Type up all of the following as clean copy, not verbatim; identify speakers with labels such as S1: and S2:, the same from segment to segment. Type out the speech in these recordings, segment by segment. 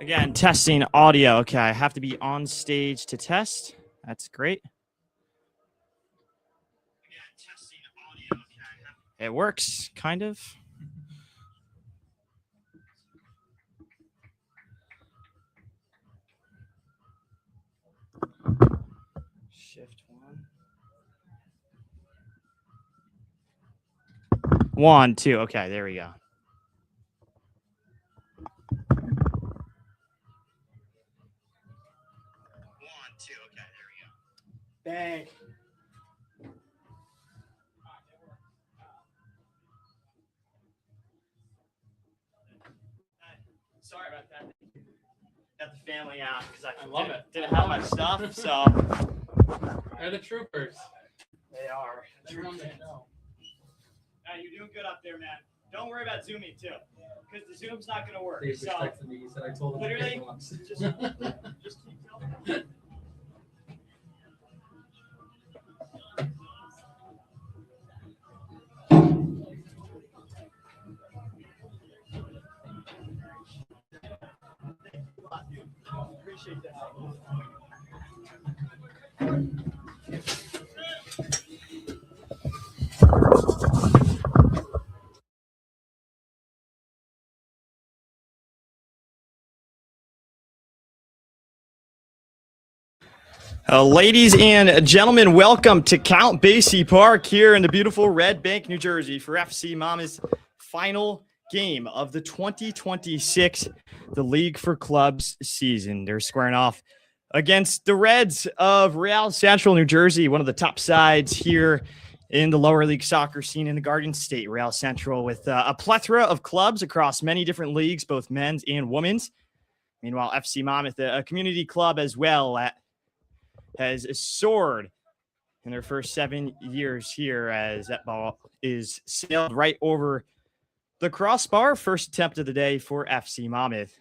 S1: Again, testing audio. Okay, I have to be on stage to test. That's great. It works, kind of. Shift one. 1, 2. Okay, there we go. 1, 2. Okay, there we go. Bang. Sorry about that. Got the family out because I love it. Didn't have my stuff, so.
S2: They're the troopers.
S1: They are.
S2: Everyone they know.
S1: You're doing good up there, man. Don't worry about zooming too, because the zoom's not going to work.
S2: They respected me. He said I told him
S1: literally,
S2: once.
S1: just keep going. Appreciate that. Ladies and gentlemen, welcome to Count Basie Park here in the beautiful Red Bank, New Jersey for FC Monmouth's final game of the 2026 the League for Clubs season. They're squaring off against the Reds of Real Central, New Jersey, one of the top sides here in the lower league soccer scene in the Garden State. Real Central with a plethora of clubs across many different leagues, both men's and women's. Meanwhile, FC Monmouth, a community club as well, has soared in their first 7 years here as that ball is sailed right over the crossbar. First attempt of the day for FC Monmouth.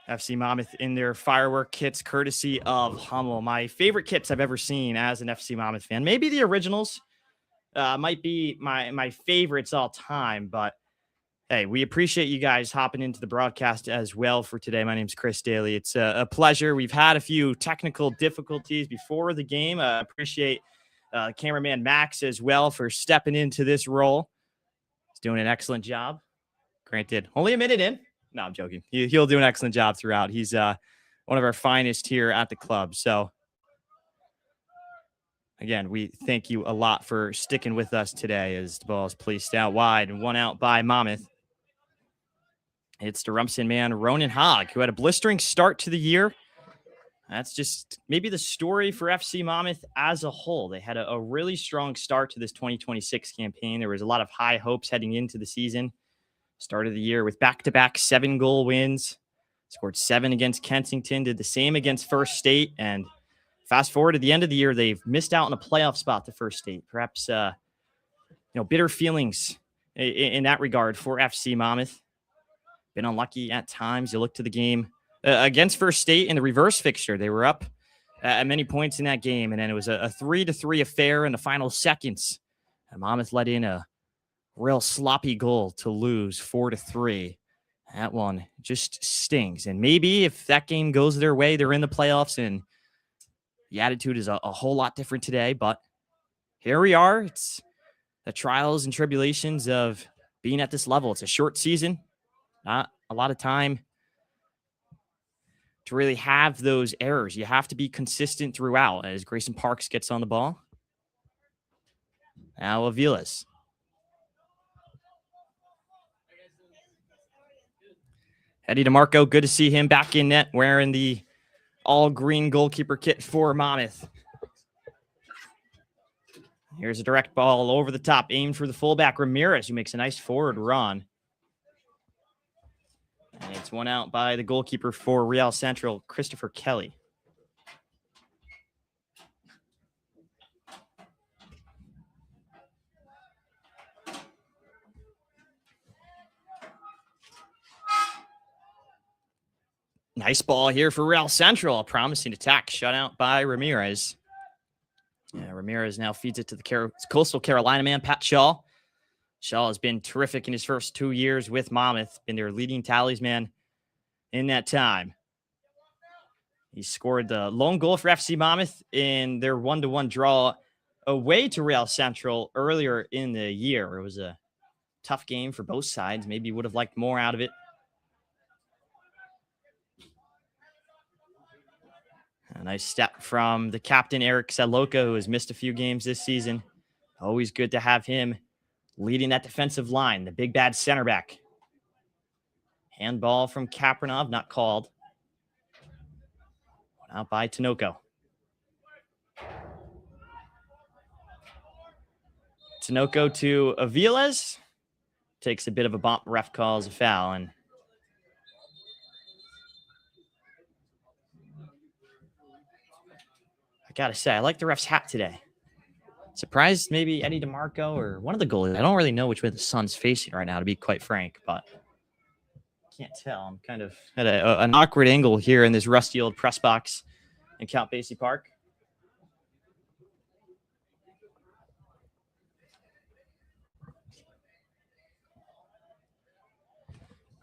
S1: FC Monmouth in their firework kits, courtesy of Hummel. My favorite kits I've ever seen as an FC Monmouth fan. Maybe the originals might be my favorites all time, but hey, we appreciate you guys hopping into the broadcast as well for today. My name's Chris Daly. It's a pleasure. We've had a few technical difficulties before the game. I appreciate cameraman Max as well for stepping into this role. He's doing an excellent job. Granted, only a minute in. No, I'm joking. He'll do an excellent job throughout. He's one of our finest here at the club. So, again, we thank you a lot for sticking with us today as the ball is placed out wide and one out by Monmouth. It's the Rumson man, Ronan Hogg, who had a blistering start to the year. That's just maybe the story for FC Monmouth as a whole. They had a really strong start to this 2026 campaign. There was a lot of high hopes heading into the season. Started the year with back-to-back 7-goal wins. Scored 7 against Kensington. Did the same against First State. And fast forward to the end of the year, they've missed out on a playoff spot to First State. Perhaps, bitter feelings in that regard for FC Monmouth. Been unlucky at times. You look to the game against First State in the reverse fixture. They were up at many points in that game, and then it was a 3-3 affair in the final seconds. And Monmouth let in a real sloppy goal to lose 4-3. That one just stings. And maybe if that game goes their way, they're in the playoffs, and the attitude is a whole lot different today. But here we are. It's the trials and tribulations of being at this level. It's a short season. Not a lot of time to really have those errors. You have to be consistent throughout as Grayson Parks gets on the ball. Now Aviles. Eddie DeMarco, good to see him back in net wearing the all-green goalkeeper kit for Monmouth. Here's a direct ball over the top, aimed for the fullback, Ramirez, who makes a nice forward run. And it's one out by the goalkeeper for Real Central, Christopher Kelly. Nice ball here for Real Central. A promising attack shut out by Ramirez. Yeah, Ramirez now feeds it to the Coastal Carolina man, Pat Shaw. Shaw has been terrific in his first 2 years with Monmouth, been their leading talisman in that time. He scored the lone goal for FC Monmouth in their 1-1 draw away to Real Central earlier in the year. It was a tough game for both sides. Maybe would have liked more out of it. A nice step from the captain, Eric Saloka, who has missed a few games this season. Always good to have him leading that defensive line, the big bad center back. Handball from Kapranov, not called. Out by Tinoco. Tinoco to Aviles. Takes a bit of a bump. Ref calls a foul. And I got to say, I like the ref's hat today. Surprised maybe Eddie DeMarco or one of the goalies. I don't really know which way the sun's facing right now, to be quite frank, but can't tell. I'm kind of at an awkward angle here in this rusty old press box in Count Basie Park.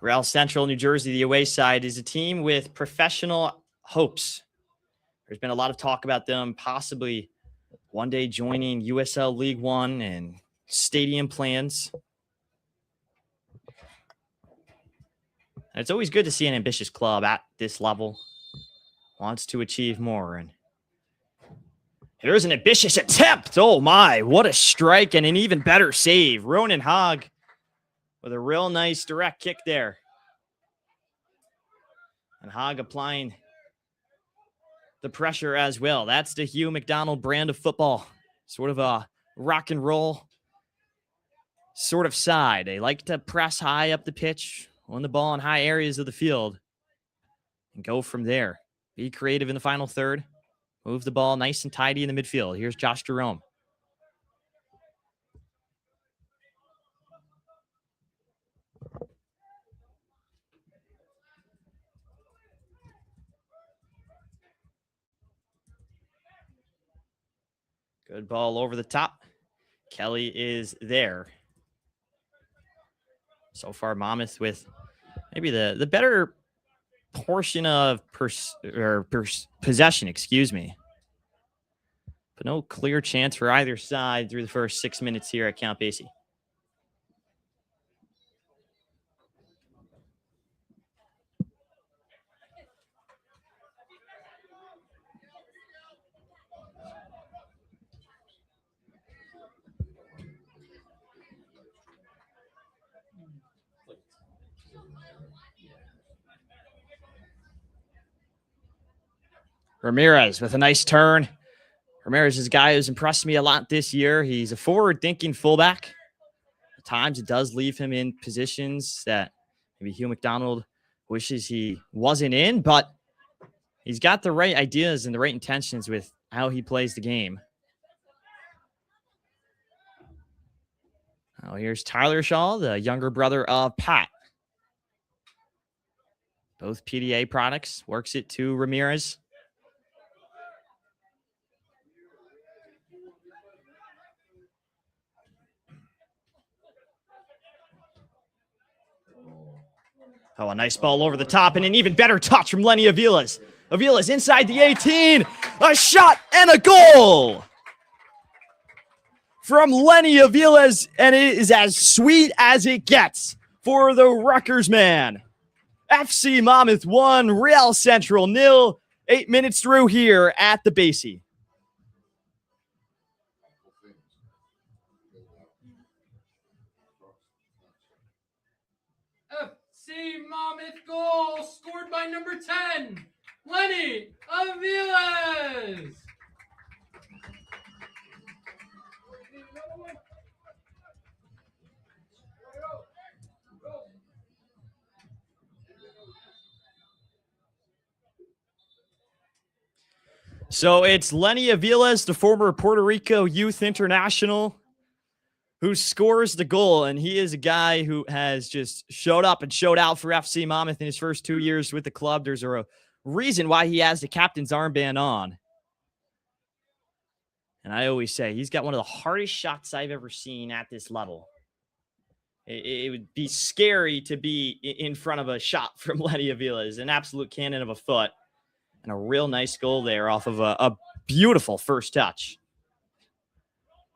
S1: Real Central, New Jersey, the away side, is a team with professional hopes. There's been a lot of talk about them possibly one day joining USL League One and stadium plans. And it's always good to see an ambitious club at this level. Wants to achieve more. And here's an ambitious attempt. Oh my, what a strike and an even better save. Ronan Hogg with a real nice direct kick there. And Hogg applying the pressure as well. That's the Hugh McDonald brand of football. Sort of a rock and roll sort of side. They like to press high up the pitch, win the ball in high areas of the field, and go from there. Be creative in the final third. Move the ball nice and tidy in the midfield. Here's Josh Jerome. Good ball over the top. Kelly is there. So far, Monmouth with maybe the better portion of possession, excuse me. But no clear chance for either side through the first 6 minutes here at Count Basie. Ramirez with a nice turn. Ramirez is a guy who's impressed me a lot this year. He's a forward-thinking fullback. At times, it does leave him in positions that maybe Hugh McDonald wishes he wasn't in, but he's got the right ideas and the right intentions with how he plays the game. Oh, here's Tyler Shaw, the younger brother of Pat. Both PDA products. Works it to Ramirez. Oh, a nice ball over the top and an even better touch from Lenny Aviles. Aviles inside the 18. A shot and a goal from Lenny Aviles, and it is as sweet as it gets for the Rutgers man. FC Monmouth 1, Real Central 0. 8 minutes through here at the Basie.
S2: FC Monmouth goal scored by number 10, Lenny Aviles.
S1: So it's Lenny Aviles, the former Puerto Rico youth international, who scores the goal. And he is a guy who has just showed up and showed out for FC Monmouth in his first 2 years with the club. There's a reason why he has the captain's armband on. And I always say he's got one of the hardest shots I've ever seen at this level. it would be scary to be in front of a shot from Lenny Avila's, an absolute cannon of a foot, and a real nice goal there off of a beautiful first touch.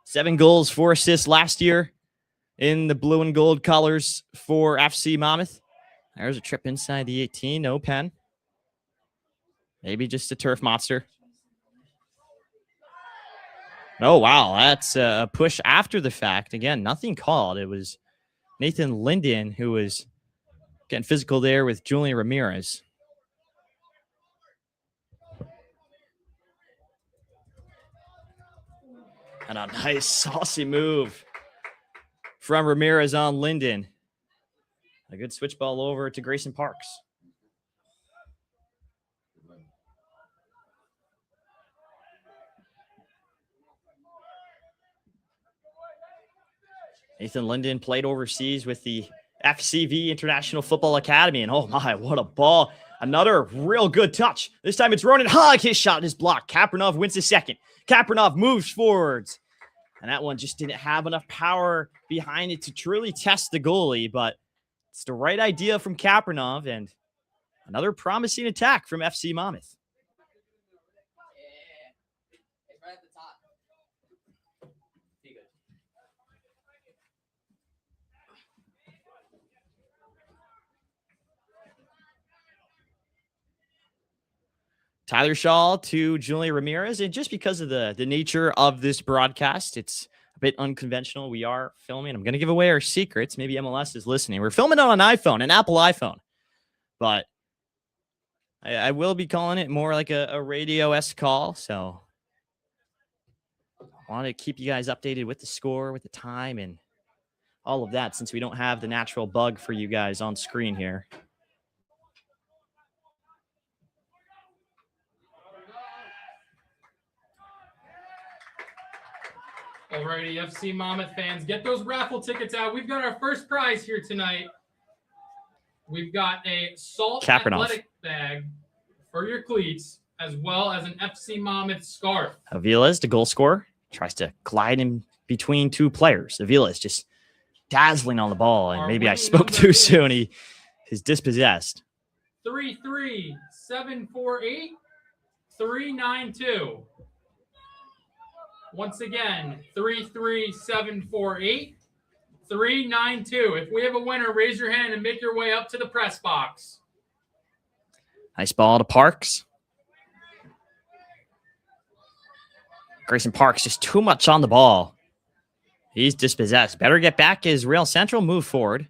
S1: 7 goals, 4 assists last year in the blue and gold colors for FC Monmouth. There's a trip inside the 18, no pen. Maybe just a turf monster. Oh, wow, that's a push after the fact. Again, nothing called. It was Nathan Linden who was getting physical there with Julian Ramirez. And a nice saucy move from Ramirez on Linden. A good switch ball over to Grayson Parks. Nathan Linden played overseas with the FCV International Football Academy. And oh my, what a ball. Another real good touch. This time it's Ronan Hogg. His shot is blocked. Kapranov wins the second. Kapranov moves forwards. And that one just didn't have enough power behind it to truly test the goalie. But it's the right idea from Kapranov. And another promising attack from FC Monmouth.
S3: It's right at the top.
S1: Tyler Shaw to Julian Ramirez. And just because of the nature of this broadcast, it's a bit unconventional. We are filming. I'm going to give away our secrets. Maybe MLS is listening. We're filming on an iPhone, an Apple iPhone. But I will be calling it more like a radio-esque call. So I want to keep you guys updated with the score, with the time, and all of that, since we don't have the natural bug for you guys on screen here.
S2: Alrighty, FC Monmouth fans, get those raffle tickets out. We've got our first prize here tonight. We've got a Salt
S1: Kapranov
S2: athletic bag for your cleats, as well as an FC Monmouth scarf.
S1: Avila's the goal scorer. Tries to glide in between two players. Avila's just dazzling on the ball, and maybe I spoke too soon. He is dispossessed.
S2: 33748-392. Once again, 33748-392. If we have a winner, raise your hand and make your way up to the press box.
S1: Nice ball to Parks. Grayson Parks just too much on the ball. He's dispossessed. Better get back as Real Central move forward,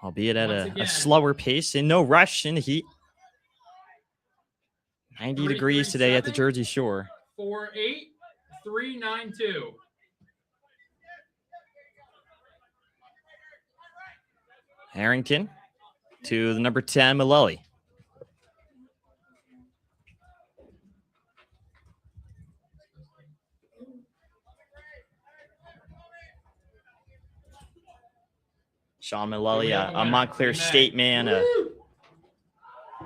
S1: albeit at a slower pace and no rush in the heat. 90 degrees today at the Jersey Shore.
S2: 48-392.
S1: Harrington to the number 10, Malelli. Sean Malelli, a Montclair State man, a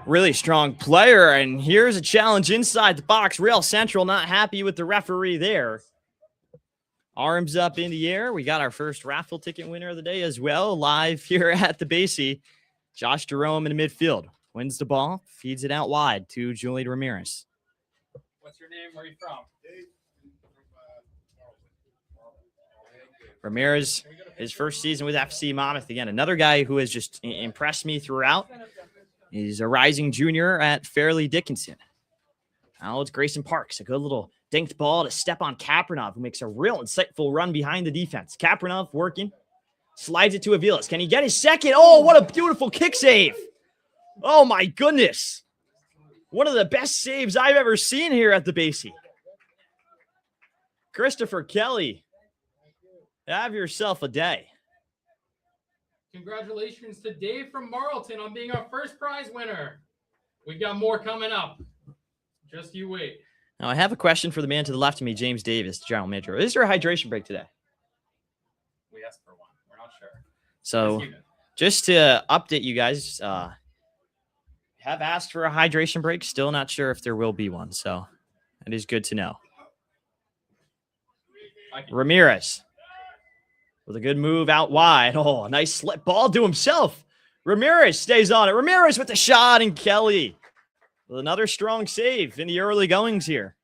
S1: really strong player. And here's a challenge inside the box. Real Central not happy with the referee there. Arms up in the air. We got our first raffle ticket winner of the day as well, live here at the Basie. Josh Jerome in the midfield. Wins the ball, feeds it out wide to Julian Ramirez.
S2: What's your name? Where are you from?
S1: Ramirez, his first season with FC Monmouth. Again, another guy who has just impressed me throughout. He's a rising junior at Fairleigh Dickinson. Now it's Grayson Parks. A good little dinked ball to step on Kapranov, who makes a real insightful run behind the defense. Kapranov working. Slides it to Avilas. Can he get his second? Oh, what a beautiful kick save. Oh, my goodness. One of the best saves I've ever seen here at the Basie. Christopher Kelly. Have yourself a day.
S2: Congratulations to Dave from Marlton on being our first prize winner. We've got more coming up. Just you wait.
S1: Now, I have a question for the man to the left of me, James Davis, general manager. Is there a hydration break today?
S2: We asked for one. We're not sure.
S1: So, just to update you guys, have asked for a hydration break. Still not sure if there will be one. So, it is good to know. Ramirez. with a good move out wide. Oh, a nice slip ball to himself. Ramirez stays on it. Ramirez with the shot, and Kelly with another strong save in the early goings here.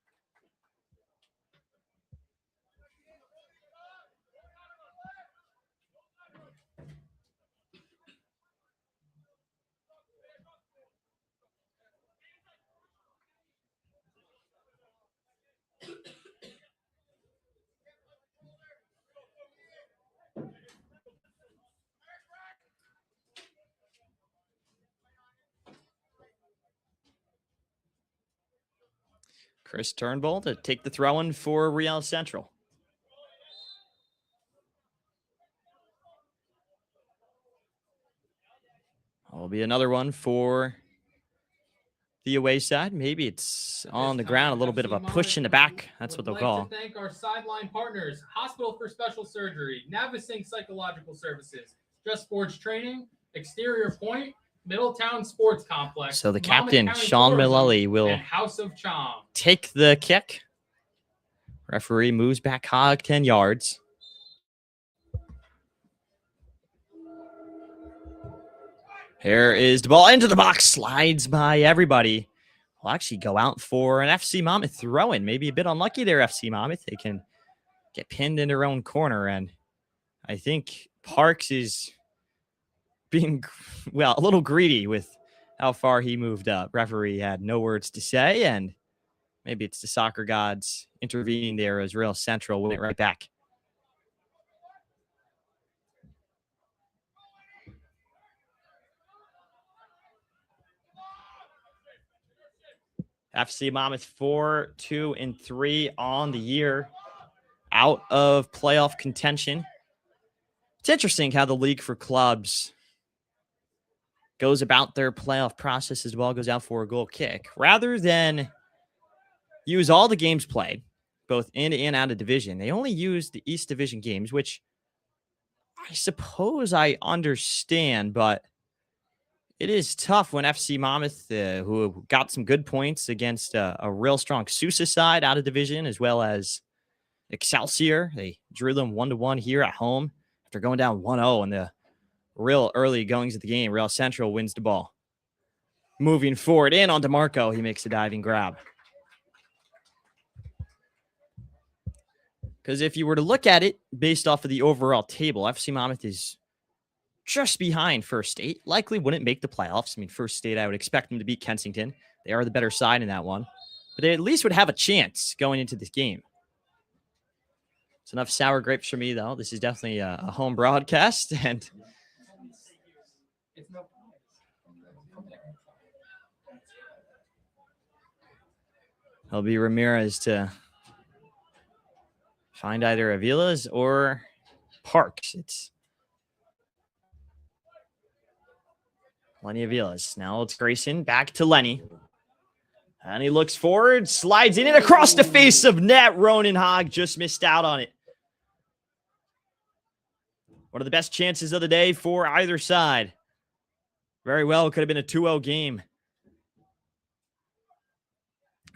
S1: Chris Turnbull to take the throw-in for Real Central. Will be another one for the away side. Maybe it's on the ground, a little bit of a push in the back. That's what they'll call.
S2: To thank our sideline partners, Hospital for Special Surgery, Navasync Psychological Services, Just Sports Training, Exterior Point, Middletown Sports Complex.
S1: So the captain, Sean Mullally, will
S2: House of Chom
S1: take the kick. Referee moves back Hog 10 yards. Here is the ball into the box, slides by everybody. Will actually go out for an FC Monmouth throw-in. Maybe a bit unlucky there, FC Monmouth. They can get pinned in their own corner, and I think Parks is being, well, a little greedy with how far he moved up. Referee had no words to say, and maybe it's the soccer gods intervening there as Real Central went right back. FC Monmouth 4-2-3 on the year, out of playoff contention. It's interesting how the League for Clubs goes about their playoff process as the ball goes out for a goal kick. Rather than use all the games played, both in and out of division, they only use the East Division games, which I suppose I understand, but it is tough when FC Monmouth, who got some good points against a real strong Sousa side out of division, as well as Excelsior. They drew them 1-1 here at home after going down 1-0 in the real early goings of the game. Real Central wins the ball. Moving forward in on DeMarco. He makes a diving grab. Because if you were to look at it based off of the overall table, FC Monmouth is just behind First State. Likely wouldn't make the playoffs. I mean, First State, I would expect them to beat Kensington. They are the better side in that one. But they at least would have a chance going into this game. It's enough sour grapes for me, though. This is definitely a home broadcast. And it'll be Ramirez to find either Avila's or Parks. It's Lenny Avila's. Now it's Grayson. Back to Lenny. And he looks forward, slides in and across the face of net. Ronan Hogg just missed out on it. One of the best chances of the day for either side. Very well, it could have been a 2-0 game.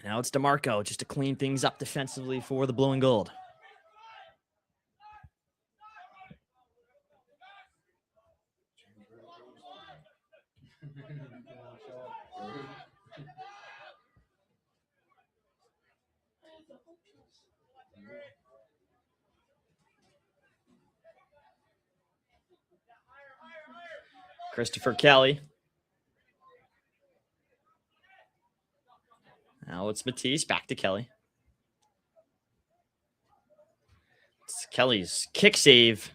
S1: Now it's DeMarco just to clean things up defensively for the blue and gold. Christopher Kelly. Now it's Matisse. Back to Kelly. It's Kelly's kick save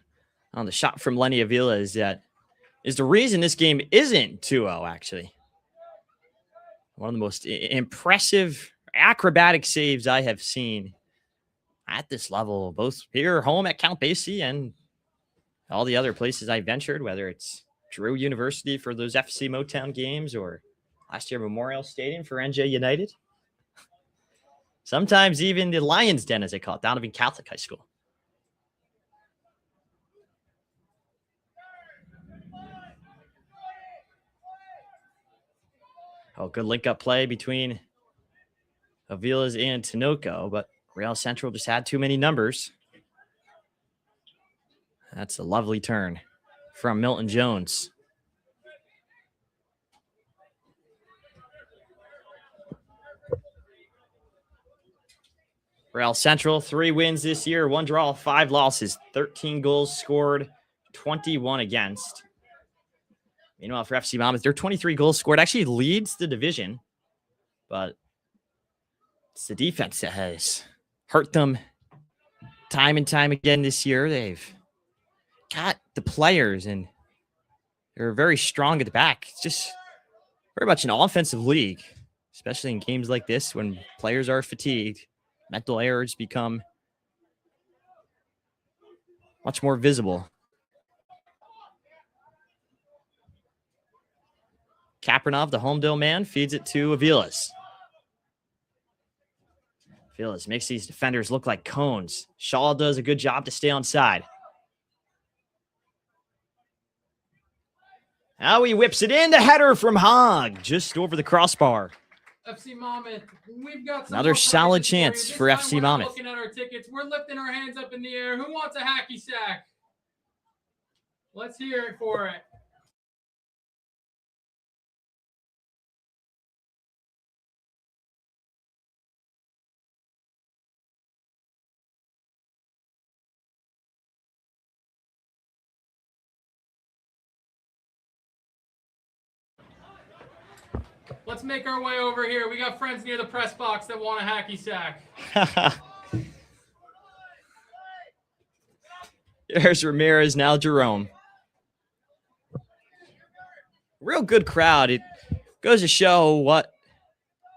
S1: on the shot from Lenny Avila is the reason this game isn't 2-0, actually. One of the most impressive acrobatic saves I have seen at this level, both here home at Count Basie and all the other places I ventured, whether it's Drew University for those FC Motown games or last year Memorial Stadium for NJ United. Sometimes even the Lions Den, as they call it, Donovan Catholic High School. Oh, good link-up play between Avila's and Tinoco, but Real Central just had too many numbers. That's a lovely turn from Milton Jones. Real Central, 3 wins this year, 1 draw, 5 losses, 13 goals scored, 21 against. Meanwhile, for FC Monmouth, their 23 goals scored actually leads the division, but it's the defense that has hurt them time and time again this year. They've got the players, and they're very strong at the back. It's just very much an offensive league, especially in games like this when players are fatigued. Mental errors become much more visible. Kapranov, the Homedale man, feeds it to Avilas. Avilas makes these defenders look like cones. Shaw does a good job to stay on side. Now he whips it in. The header from Hogg, just over the crossbar.
S2: FC Monmouth, we've got some
S1: Another
S2: more
S1: solid
S2: prizes
S1: chance
S2: you.
S1: for
S2: This time
S1: FC
S2: we're not
S1: Monmouth.
S2: Looking at our tickets, we're lifting our hands up in the air. Who wants a hacky sack? Let's hear it for it. Let's make our way over here. We got friends near the press box that want a hacky sack.
S1: There's Ramirez, now Jerome. Real good crowd. It goes to show what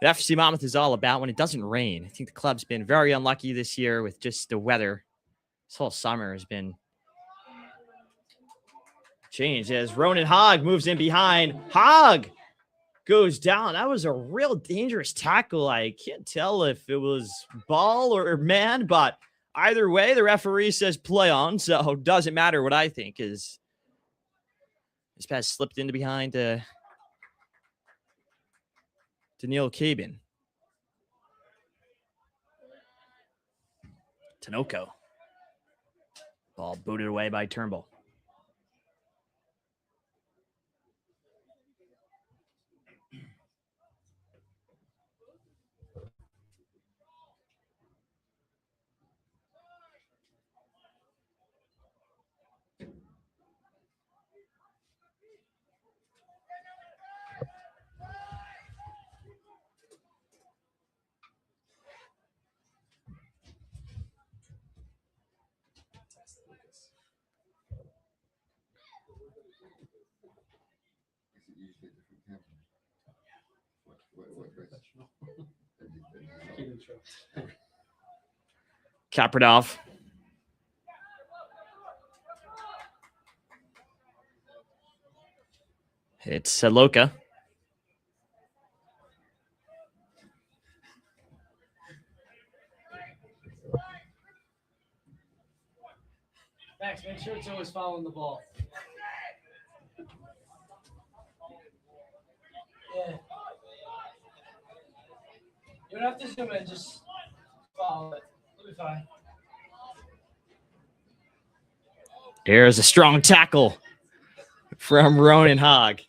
S1: the FC Monmouth is all about when it doesn't rain. I think the club's been very unlucky this year with just the weather. This whole summer has been changed as Ronan Hogg moves in behind. Hogg goes down. That was a real dangerous tackle. I can't tell if it was ball or man, but either way, the referee says play on, so it doesn't matter what I think. Is this pass slipped into behind to Neil Cabin. Tinoco. Ball booted away by Turnbull. Kapradov. It's Saloka.
S3: Max, make sure it's always following the ball. Yeah. You don't have to zoom in, just follow it. It'll be fine.
S1: There's a strong tackle from Ronan Hogg.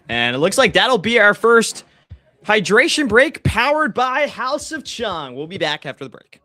S1: And it looks like that'll be our first hydration break powered by House of Chung. We'll be back after the break.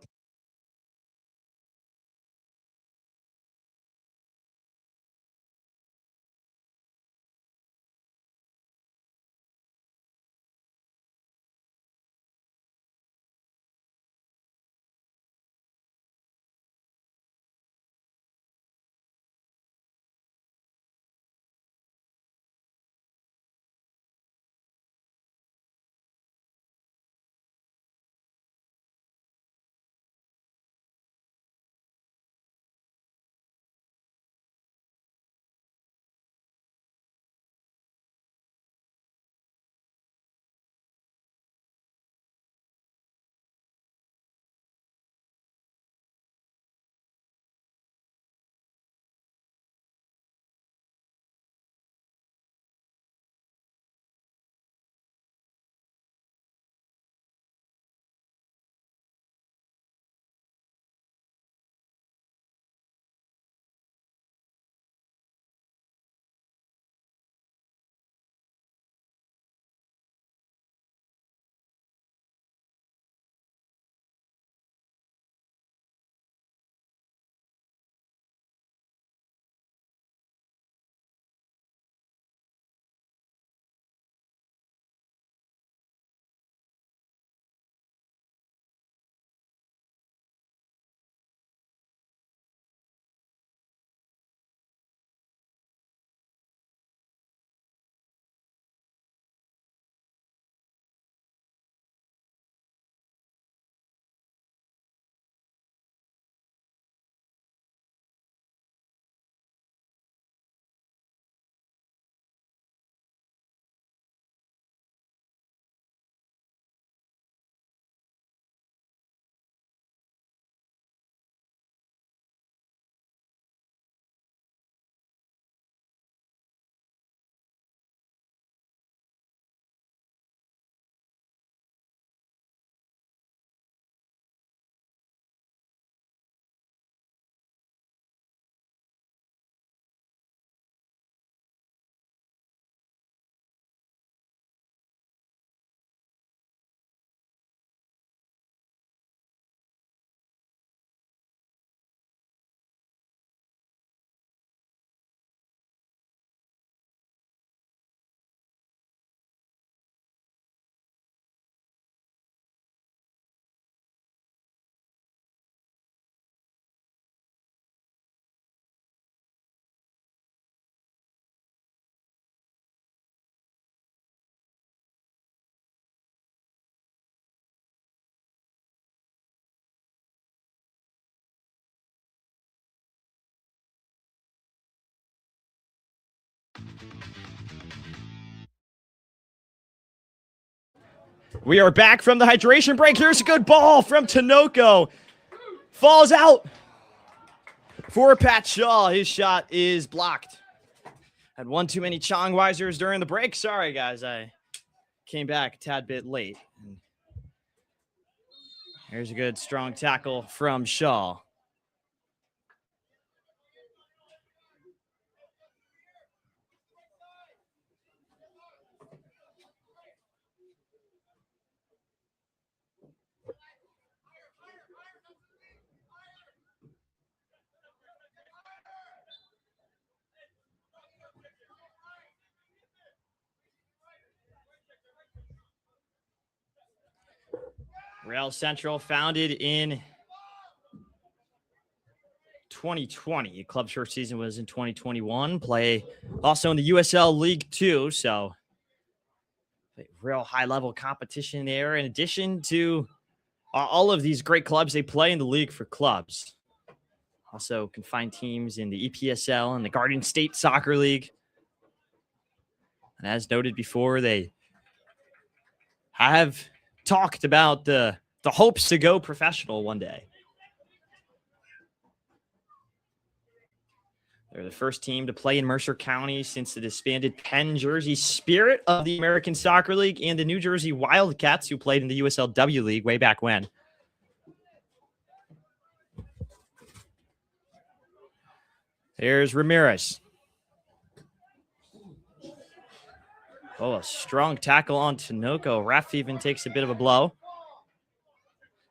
S1: We are back from the hydration break. Here's a good ball from Tinoco. Falls out for Pat Shaw. His shot is blocked. Had one too many Chong Wisers during the break. Sorry, guys. I came back a tad bit late. Here's a good strong tackle from Shaw. Real Central, founded in 2020. Club's first season was in 2021. Play also in the USL League 2, so real high-level competition there. In addition to all of these great clubs, they play in the league for clubs. Also can find teams in the EPSL and the Garden State Soccer League. And as noted before, they have talked about the hopes to go professional one day. They're the first team to play in Mercer County since the disbanded Penn Jersey Spirit of the American Soccer League and the New Jersey Wildcats, who played in the USLW League way back when. Here's Ramirez. Oh, a strong tackle on Tinoco. Ref even takes a bit of a blow.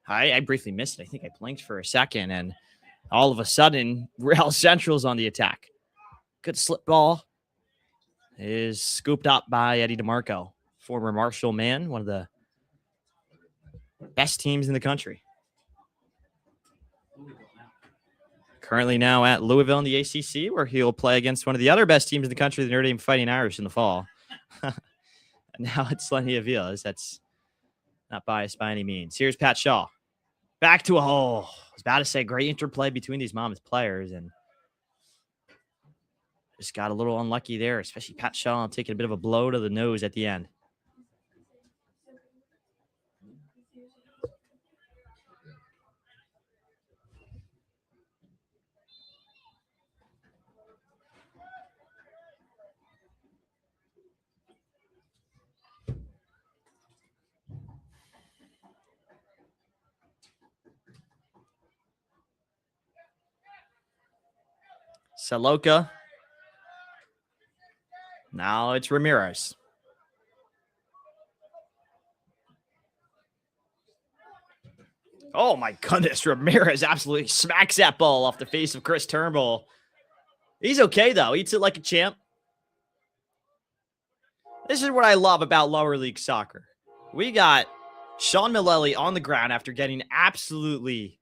S1: I briefly missed it. I think I blinked for a second, and all of a sudden, Real Central's on the attack. Good slip ball is scooped up by Eddie DeMarco, former Marshall man, one of the best teams in the country. Currently now at Louisville in the ACC, where he'll play against one of the other best teams in the country, the Notre Dame Fighting Irish, in the fall. Now it's Lenny Avila's. That's not biased by any means. Here's Pat Shaw. Back to a hole. I was about to say great interplay between these Monmouth players, and just got a little unlucky there, especially Pat Shaw taking a bit of a blow to the nose at the end. Saloka. Now it's Ramirez. Oh, my goodness. Ramirez absolutely smacks that ball off the face of Chris Turnbull. He's okay, though. Eats it like a champ. This is what I love about lower league soccer. We got Sean Mullally on the ground after getting absolutely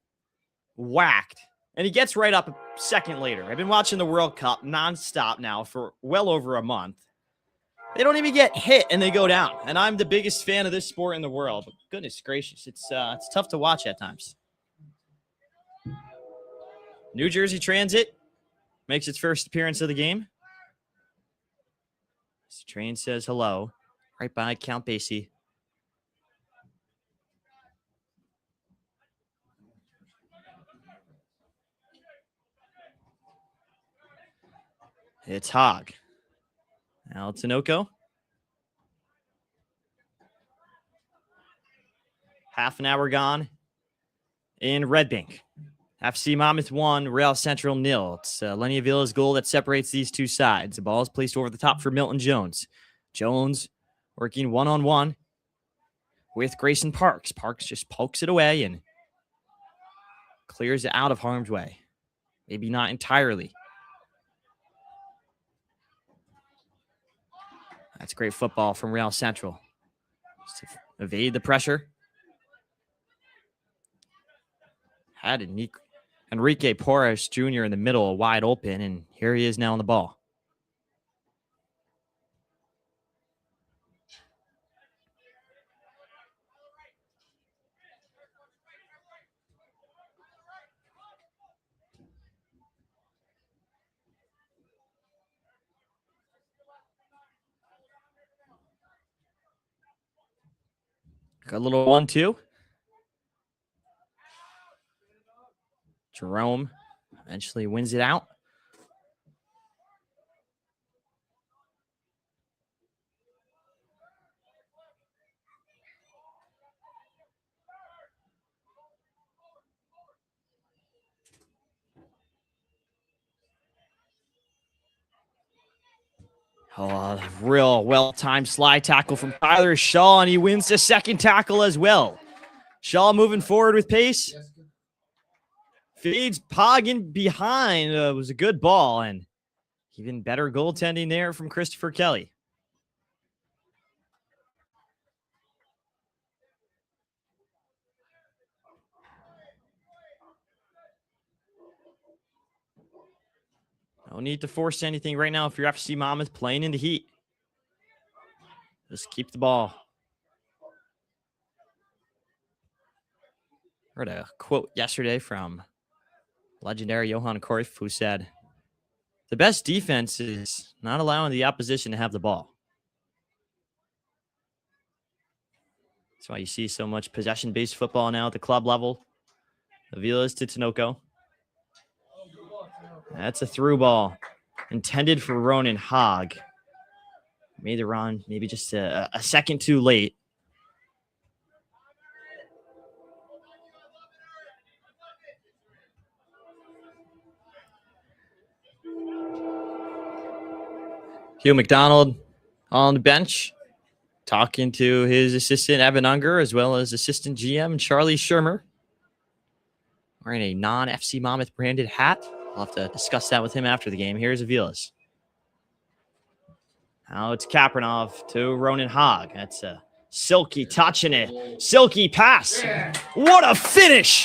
S1: whacked. And he gets right up a second later. I've been watching the World Cup nonstop now for well over a month. They don't even get hit and they go down. And I'm the biggest fan of this sport in the world. But goodness gracious, it's tough to watch at times. New Jersey Transit makes its first appearance of the game. The train says hello right by Count Basie. It's Hogg. Now Tinoco. Half an hour gone in Red Bank. FC Monmouth 1, Real Central 0. It's Lenny Avila's goal that separates these two sides. The ball is placed over the top for Milton Jones. Jones working one-on-one with Grayson Parks. Parks just pokes it away and clears it out of harm's way. Maybe not entirely. That's great football from Real Central. Just to evade the pressure. Had Enrique Porras Jr. in the middle, wide open, and here he is now on the ball. Good little 1-2. Jerome eventually wins it out. Oh, real well-timed slide tackle from Tyler Shaw, and he wins the second tackle as well. Shaw moving forward with pace. Feeds Poggin behind. It was a good ball, and even better goaltending there from Christopher Kelly. No need to force anything right now if you're FC Monmouth playing in the heat. Just keep the ball. Heard a quote yesterday from legendary Johan Cruyff, who said, "The best defense is not allowing the opposition to have the ball." That's why you see so much possession-based football now at the club level. Avila's to Tinoco. That's a through ball intended for Ronan Hogg. Made the run maybe just a second too late. Hugh McDonald on the bench talking to his assistant Evan Unger as well as assistant GM Charlie Shermer. Wearing a non-FC Monmouth branded hat. We'll have to discuss that with him after the game. Here's Avilas. Now it's Kapranov to Ronan Hogg. That's a silky touch and a silky pass. What a finish!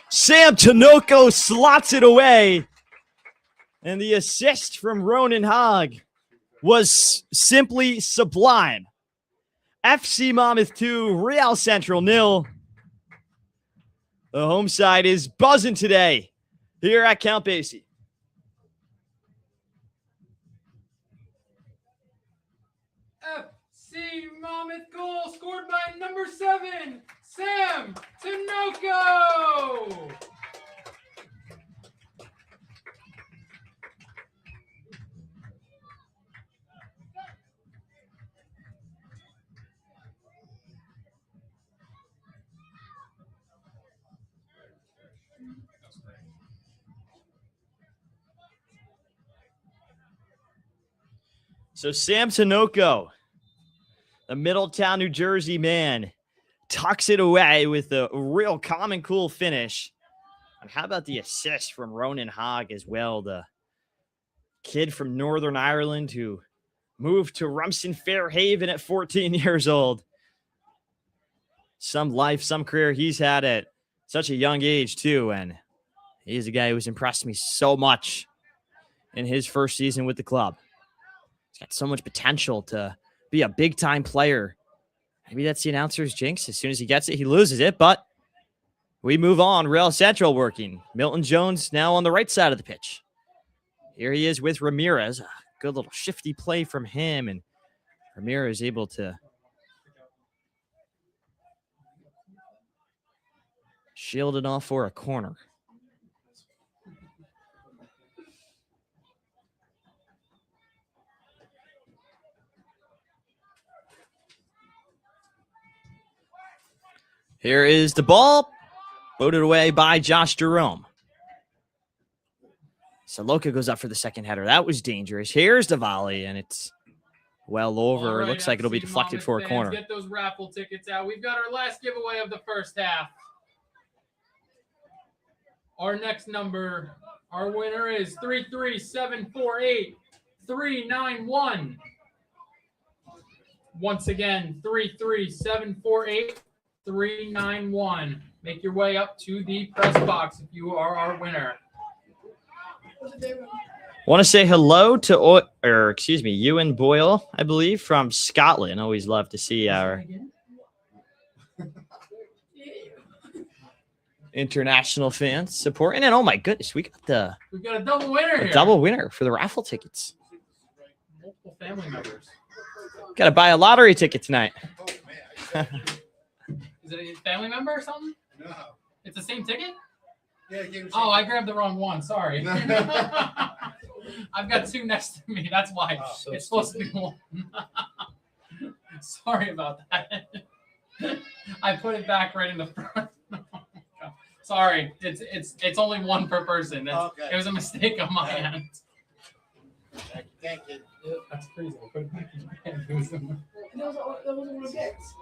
S1: Sam Tinoco slots it away. And the assist from Ronan Hogg was simply sublime. FC Monmouth 2, Real Central 0. The home side is buzzing today here at Count Basie.
S2: FC Monmouth goal scored by number 7, Sam Tinoco.
S1: So Sam Tinoco, the Middletown, New Jersey man, tucks it away with a real calm and cool finish. And how about the assist from Ronan Hogg as well, the kid from Northern Ireland who moved to Rumson Fairhaven at 14 years old. Some life, some career he's had at such a young age too, and he's a guy who's impressed me so much in his first season with the club. He's got so much potential to be a big-time player. Maybe that's the announcer's jinx. As soon as he gets it, he loses it, but we move on. Real Central working. Milton Jones now on the right side of the pitch. Here he is with Ramirez. A good little shifty play from him, and Ramirez able to shield it off for a corner. Here is the ball, voted away by Josh Jerome. Saloka goes up for the second header. That was dangerous. Here's the volley, and it's well over.
S2: Right,
S1: it looks like it'll be
S2: FC
S1: deflected
S2: Monmouth
S1: for a
S2: fans,
S1: corner.
S2: Get those raffle tickets out. We've got our last giveaway of the first half. Our next number, our winner is 33748-391. Once again, 33748-391. Make your way up to the press box if you are our winner.
S1: Want to say hello to, Ewan Boyle, I believe, from Scotland. Always love to see our international fans supporting. And oh my goodness, we've got
S2: a double winner here.
S1: Double winner for the raffle tickets.
S2: Multiple family members.
S1: Got to buy a lottery ticket tonight.
S2: Is it a family member or something?
S4: No.
S2: It's the same ticket?
S4: Yeah, I gave him
S2: Oh, I grabbed the wrong one. Sorry. I've got two next to me. That's why it's supposed to be one. Sorry about that. I put it back right in the front. Sorry, it's only one per person.
S4: Okay.
S2: It was a mistake on my end.
S4: Thank you.
S2: That's crazy. I put it back in my hand. It was in
S3: That wasn't one of his.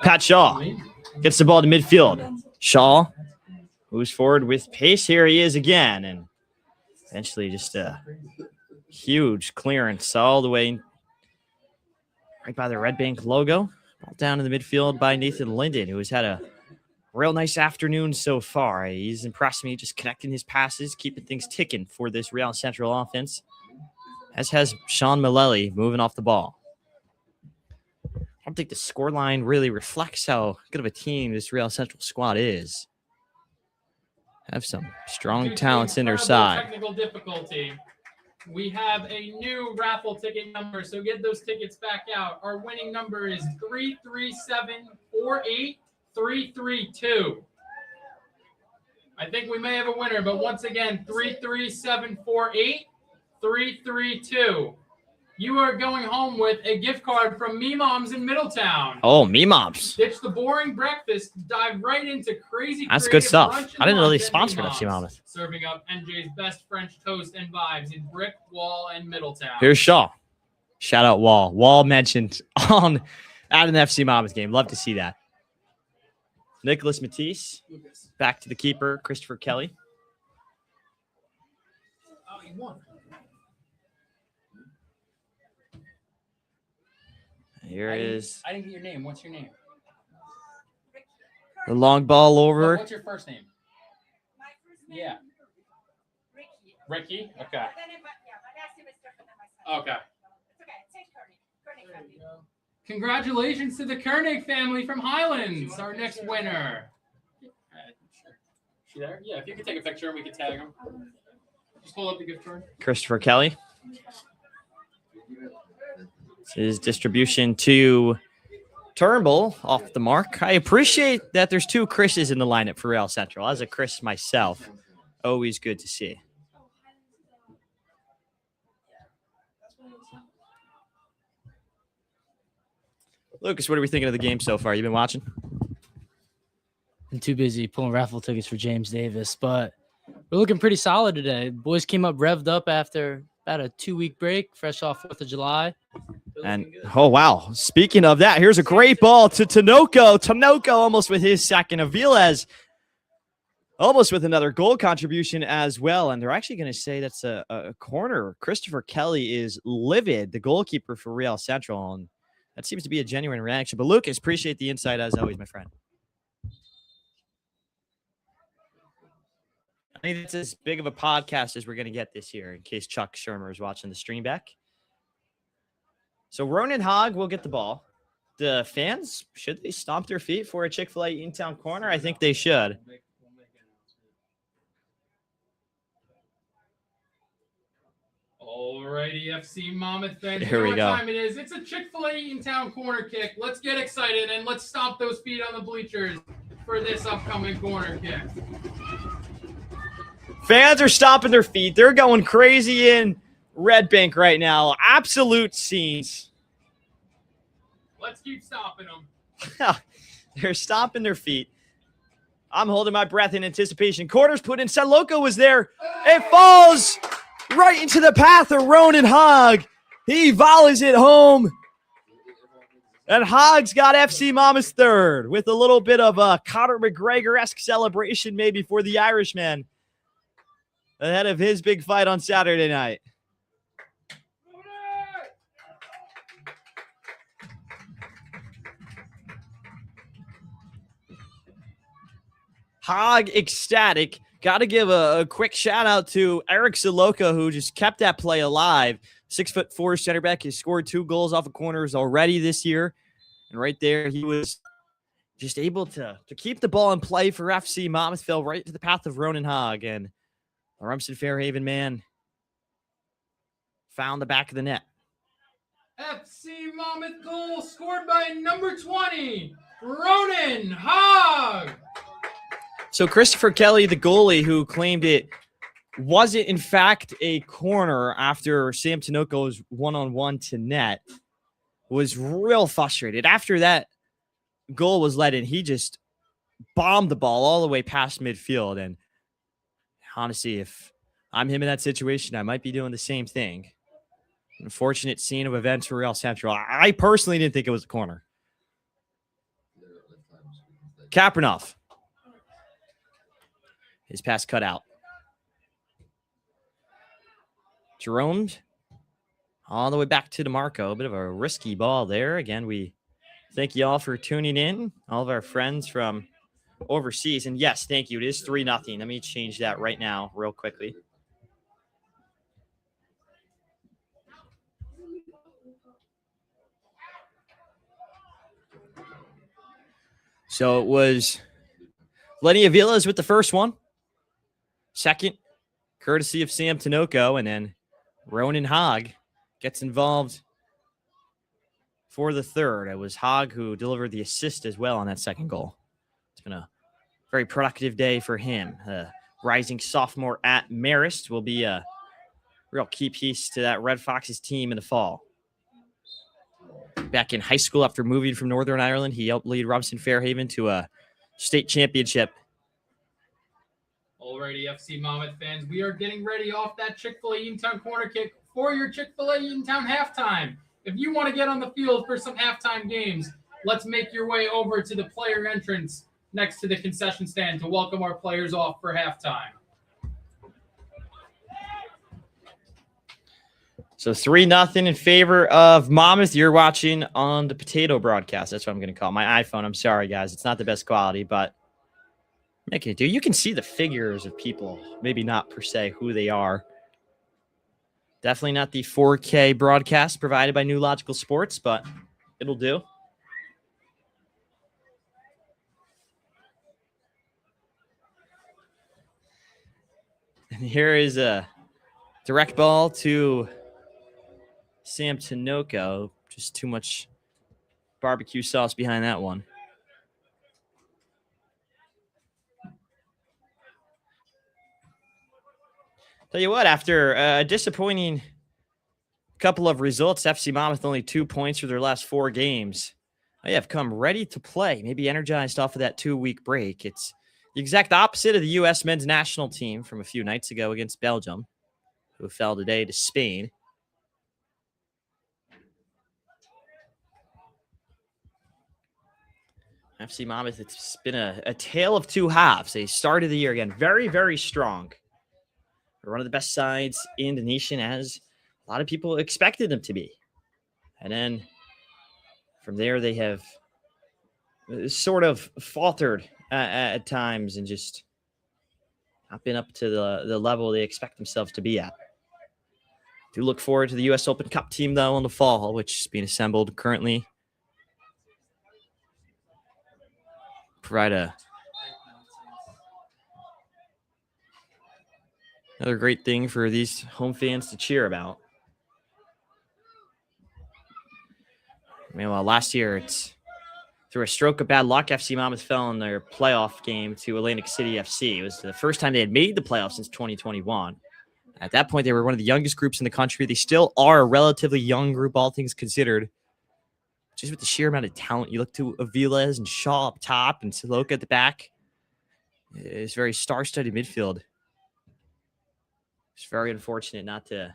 S1: Pat Shaw gets the ball to midfield. Shaw moves forward with pace. Here he is again. And eventually just a huge clearance all the way right by the Red Bank logo. Ball down in the midfield by Nathan Linden, who has had a real nice afternoon so far. He's impressed me just connecting his passes, keeping things ticking for this Real Central offense, as has Sean Mullally moving off the ball. I don't think the scoreline really reflects how good of a team this Real Central squad is. Have some strong
S2: Due to
S1: talents in their
S2: incredible
S1: side.
S2: Technical difficulty. We have a new raffle ticket number, so get those tickets back out. Our winning number is 33748-332. I think we may have a winner, but once again, 33748-332. You are going home with a gift card from Me Moms in Middletown.
S1: Oh, Me Moms.
S2: Ditch the boring breakfast, dive right into crazy.
S1: That's good
S2: creative
S1: stuff.
S2: brunch and
S1: I didn't know they
S2: lunch at
S1: sponsored
S2: Me
S1: FC
S2: Moms,
S1: Monmouth.
S2: Serving up NJ's best French toast and vibes in Brick, Wall, and Middletown.
S1: Here's Shaw. Shout out Wall. Wall mentioned at an FC Monmouth game. Love to see that. Nicholas Matisse. Back to the keeper, Christopher Kelly.
S3: Oh, he won.
S1: Here is
S2: I didn't get your name. What's your name?
S1: the long ball over.
S2: What's your first name?
S5: My first name,
S2: Yeah.
S5: Ricky.
S2: Ricky? Okay.
S5: But then my last name is different than my second.
S2: Okay.
S5: It's okay. Say Koenig. Koenig family.
S2: Congratulations to the Koenig family from Highlands, our next winner. She there? Yeah, if you could take a picture and we could tag them. Just hold up the gift card.
S1: Christopher Kelly. His distribution to Turnbull off the mark. I appreciate that there's two Chris's in the lineup for Real Central. As a Chris myself, always good to see. Lucas, what are we thinking of the game so far? You been watching?
S6: I'm too busy pulling raffle tickets for James Davis, but we're looking pretty solid today. Boys came up revved up after about a 2-week break, fresh off 4th of July.
S1: And oh wow, speaking of that, here's a great ball to Tinoco. Tinoco almost with his second. Aviles almost with another goal contribution as well. And they're actually going to say that's a corner. Christopher Kelly is livid, the goalkeeper for Real Central. And that seems to be a genuine reaction. But Lucas, appreciate the insight as always, my friend. I think it's as big of a podcast as we're going to get this year, in case Chuck Shermer is watching the stream back. So Ronan Hogg will get the ball. The fans, should they stomp their feet for a Chick-fil-A in-town corner? I think they should.
S2: Alrighty, FC Monmouth fans.
S1: Here
S2: you know
S1: we
S2: what
S1: go.
S2: time it is. It's a Chick-fil-A in-town corner kick. Let's get excited and let's stomp those feet on the bleachers for this upcoming corner kick.
S1: Fans are stomping their feet. They're going crazy in Red Bank right now. Absolute scenes.
S2: Let's keep stomping them.
S1: They're stomping their feet. I'm holding my breath in anticipation. Corners put in. Loco was there. It falls right into the path of Ronan Hogg. He volleys it home. And Hogg's got FC Monmouth's third with a little bit of a Conor McGregor-esque celebration maybe for the Irishman ahead of his big fight on Saturday night. Hogg ecstatic. Got to give a quick shout out to Eric Saloka, who just kept that play alive. 6'4" center back. He scored 2 goals off of corners already this year. And right there, he was just able to keep the ball in play for FC Monmouth. Fell right to the path of Ronan Hogg. And the Rumson Fairhaven man found the back of the net.
S2: FC Monmouth goal scored by number 20, Ronan Hogg.
S1: So Christopher Kelly, the goalie who claimed it wasn't in fact a corner after Sam Tinoco's one-on-one to net, was real frustrated. After that goal was let in, he just bombed the ball all the way past midfield. And honestly, if I'm him in that situation, I might be doing the same thing. Unfortunate scene of events for Real Central. I personally didn't think it was a corner. Kaprunov. His pass cut out. Jerome all the way back to DeMarco. A bit of a risky ball there. Again, we thank you all for tuning in. All of our friends from overseas. And yes, thank you. It is 3-0. Let me change that right now real quickly. So it was Lenny Avila's with the first one. Second, courtesy of Sam Tinoco. And then Ronan Hogg gets involved for the third. It was Hogg who delivered the assist as well on that second goal. It's been a very productive day for him. Rising sophomore at Marist will be a real key piece to that Red Foxes team in the fall. Back in high school after moving from Northern Ireland, he helped lead Rumson Fairhaven to a state championship.
S2: Alrighty, FC Monmouth fans, we are getting ready off that Chick-fil-A Eatontown corner kick for your Chick-fil-A Eatontown halftime. If you want to get on the field for some halftime games, let's make your way over to the player entrance next to the concession stand to welcome our players off for halftime.
S1: So 3-0 in favor of Monmouth. You're watching on the potato broadcast. That's what I'm going to call it. My iPhone. I'm sorry, guys. It's not the best quality, but make it do. You can see the figures of people. Maybe not per se who they are. Definitely not the 4K broadcast provided by New Logical Sports, but it'll do. And here is a direct ball to Sam Tinoco. Just too much barbecue sauce behind that one. Tell you what, after a disappointing couple of results, FC Monmouth only 2 points for their last 4 games. They have come ready to play, maybe energized off of that 2-week break. It's the exact opposite of the U.S. men's national team from a few nights ago against Belgium, who fell today to Spain. FC Monmouth, it's been a tale of two halves. They started the year again very, very strong. They're one of the best sides in the nation, as a lot of people expected them to be. And then from there, they have sort of faltered at times and just not been up to the level they expect themselves to be at. Do look forward to the U.S. Open Cup team, though, in the fall, which is being assembled currently. Provide another great thing for these home fans to cheer about. Meanwhile, last year, it's through a stroke of bad luck, FC Monmouth fell in their playoff game to Atlantic City FC. It was the first time they had made the playoffs since 2021. At that point, they were one of the youngest groups in the country. They still are a relatively young group, all things considered. Just with the sheer amount of talent, you look to Aviles and Shaw up top and Siloka at the back. It's very star-studded midfield. It's very unfortunate not to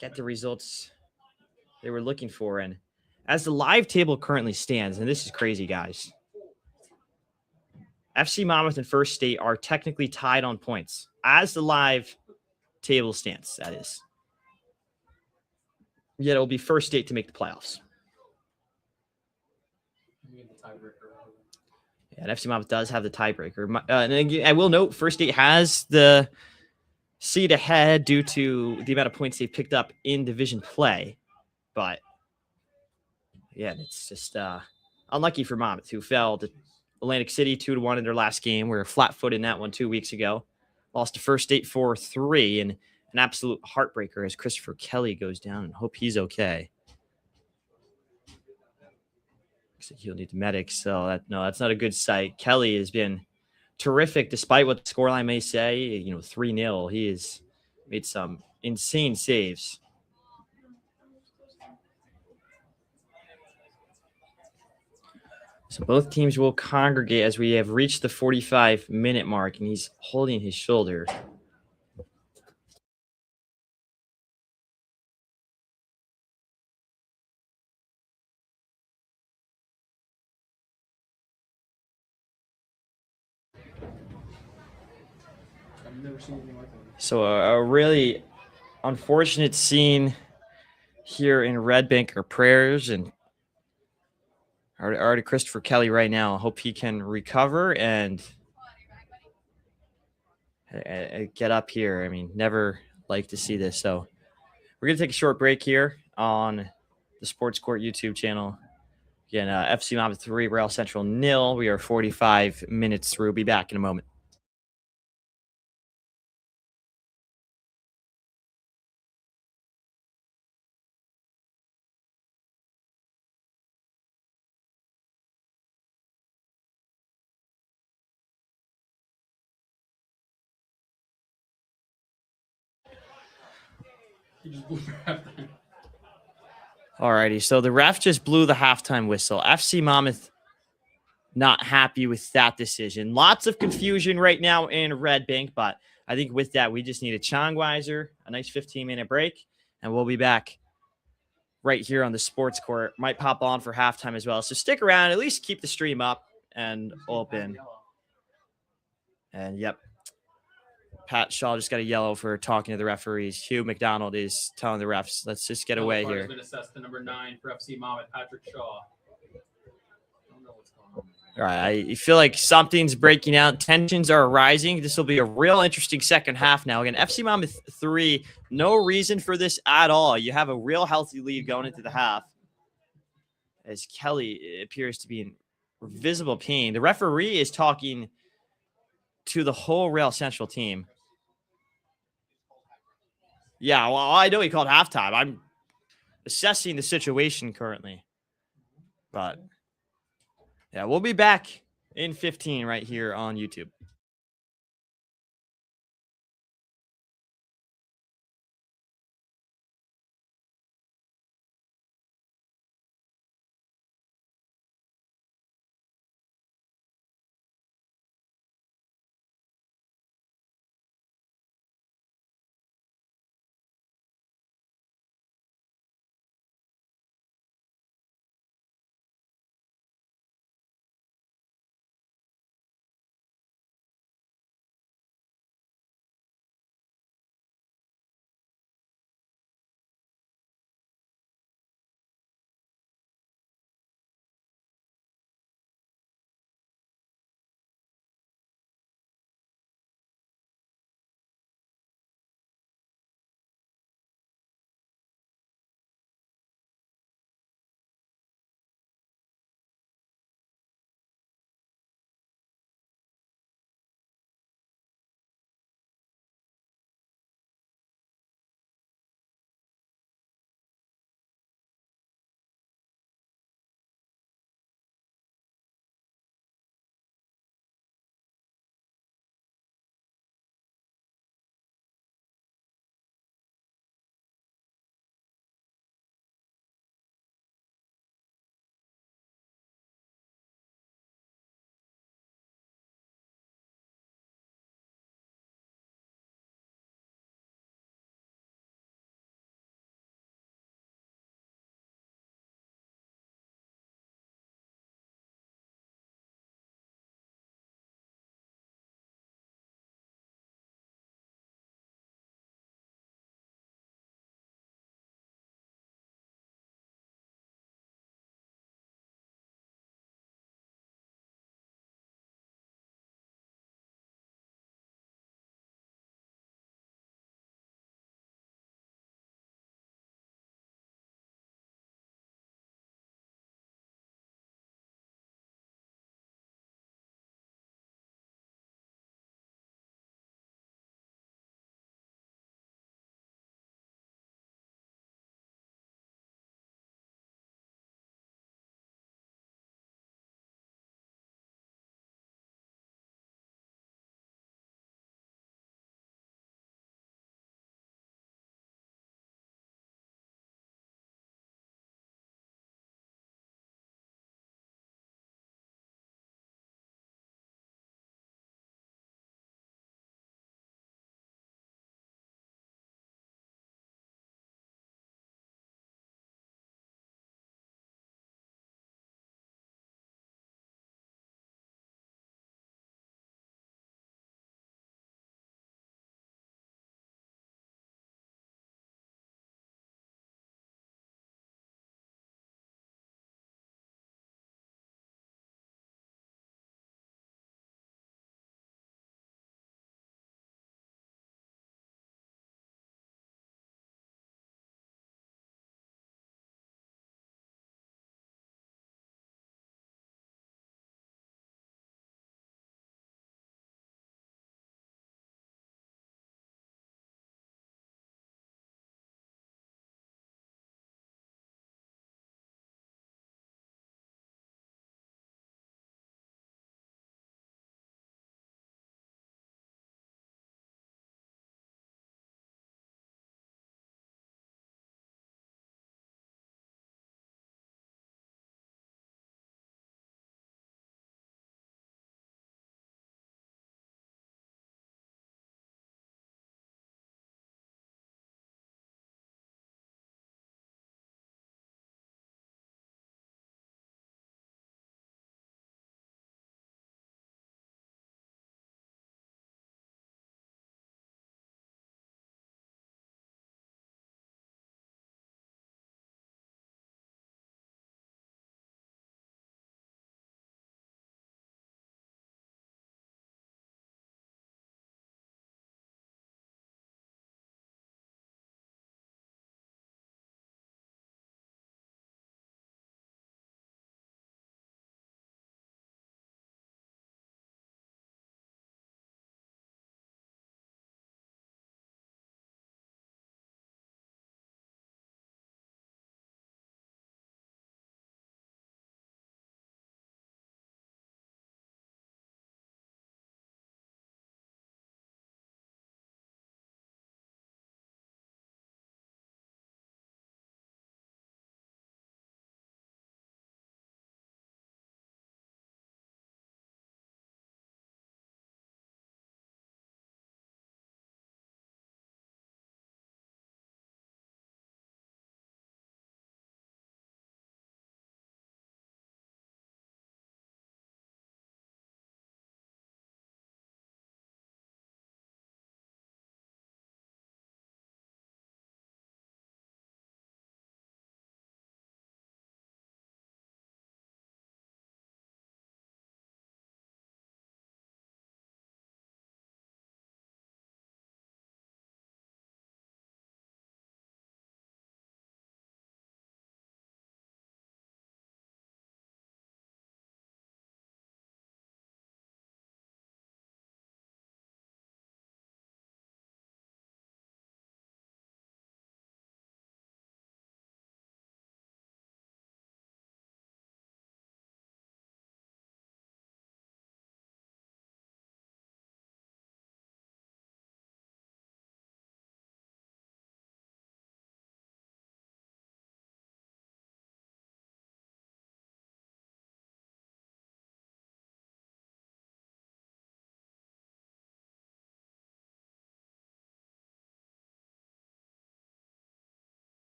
S1: get the results they were looking for. And as the live table currently stands, and this is crazy, guys, FC Monmouth and First State are technically tied on points as the live table stands, that is. Yet it will be First State to make the playoffs. Yeah, and FC Monmouth does have the tiebreaker. And again, I will note First State has the seed ahead due to the amount of points they picked up in division play. But, yeah, it's just unlucky for Monmouth, who fell to Atlantic City 2-1 in their last game. We were flat-footed in that one 2 weeks ago. Lost to First State 4-3. And an absolute heartbreaker as Christopher Kelly goes down, and hope he's okay. Looks like he'll need the medics. So that's not a good sight. Kelly has been terrific despite what the scoreline may say. 3-0. He has made some insane saves. So both teams will congregate as we have reached the 45-minute mark, and he's holding his shoulder.
S2: I've never seen anything like that.
S1: So a really unfortunate scene here in Red Bank. Our prayers and are to Christopher Kelly right now. I hope he can recover and get up here. I mean, never like to see this. So we're going to take a short break here on the Sports Court YouTube channel. Again, FC Monmouth 3, Real Central 0. We are 45 minutes through. Be back in a moment.
S2: He just blew for halftime.
S1: Alrighty, so the ref just blew the halftime whistle. FC Monmouth not happy with that decision. Lots of confusion right now in Red Bank, but I think with that, we just need a Chongweiser, a nice 15-minute break, and we'll be back right here on the Sports Court. Might pop on for halftime as well. So stick around, at least keep the stream up and open. And yep, Pat Shaw just got a yellow for talking to the referees. Hugh McDonald is telling the refs, let's just get away
S2: Yellow card
S1: here.
S2: has been assessed to number 9 for FC Monmouth, Patrick Shaw. I don't know what's going on.
S1: All right, I feel like something's breaking out. Tensions are rising. This will be a real interesting second half now. Again, FC Monmouth 3, no reason for this at all. You have a real healthy lead going into the half as Kelly appears to be in visible pain. The referee is talking to the whole Real Central team. Yeah, well, I know he called halftime. I'm assessing the situation currently. But, yeah, we'll be back in 15 right here on YouTube.